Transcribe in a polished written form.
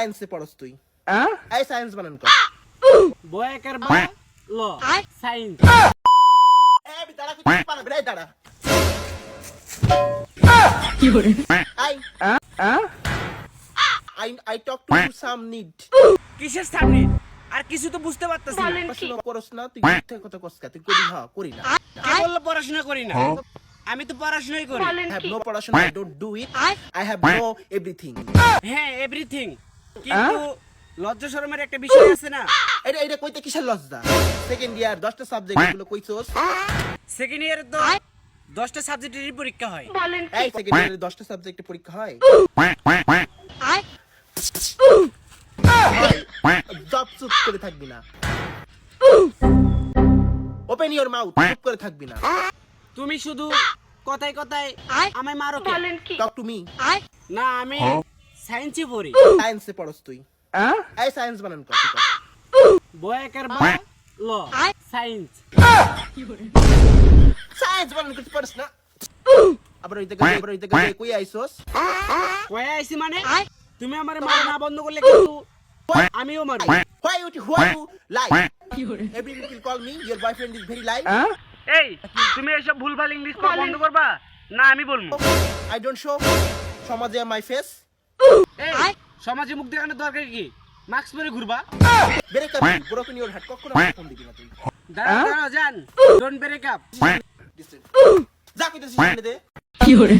সায়েন্সে পড়স তুই? এই সায়েন্স বানান কর। বয় একের বা ল সাইন্স। এই বিতারা কি পারবে রে দাঁড়া। কি করে? I talk to you some need. কিসের সামনে আর কিছু তো বুঝতে পারতেছি না। পড়াশোনা করস না তুই মিথ্যা কথা কস কা তুই করি হ্যাঁ করি না। কে বললো পড়াশোনা করি না? আমি তো পড়াশোনাই করি। I have no পড়াশোনা, I don't do it. I have no everything. হ্যাঁ এভরিথিং, কিন্তু লজ্জা শরমের একটা বিষয় আছে না। এটা কইতে কিসের লজ্জা? সেকেন্ড ইয়ার 10টা সাবজেক্ট গুলো কইছস। সেকেন্ড ইয়ারে তো 10টা সাবজেক্টেরই পরীক্ষা হয়। এই সেকেন্ড ইয়ারে 10টা সাবজেক্টে পরীক্ষা হয়। জব চুপ করে থাকবি না। ওপেন ইওর মাউথ, চুপ করে থাকবি না। তুমি শুধু কথায় কথায় আমায় মারো কে? Talk to me. না আমি সায়েন্সে পড়ি। সায়েন্সে পড়স তুই? এই সায়েন্স বানান কর। বয় একের বা ল সাইন্স। সায়েন্স বানান করতে পারস না। আবার ওই থেকে কই আইছস? কয়ে আইছি মানে তুমি আমারে মারা না বন্ধ করলে কিন্তু আমিও মারব। Why you lie? Every people call me your boyfriend is very lie. এই তুমি এসব ভুলভাল ইংলিশ বন্ধ করবা না আমি বলবো। I don't show সমাজে my face. এই সমাজে মুখ দেখানোর দরকার কি? মাস্ক পরে ঘুরবা। Break up broken your heart কখনো ফোন দিবি না তুই। দাঁড়াও জান, ডোন্ট ব্রেক আপ। যা কইতেছিস শুনে দে। কি করে?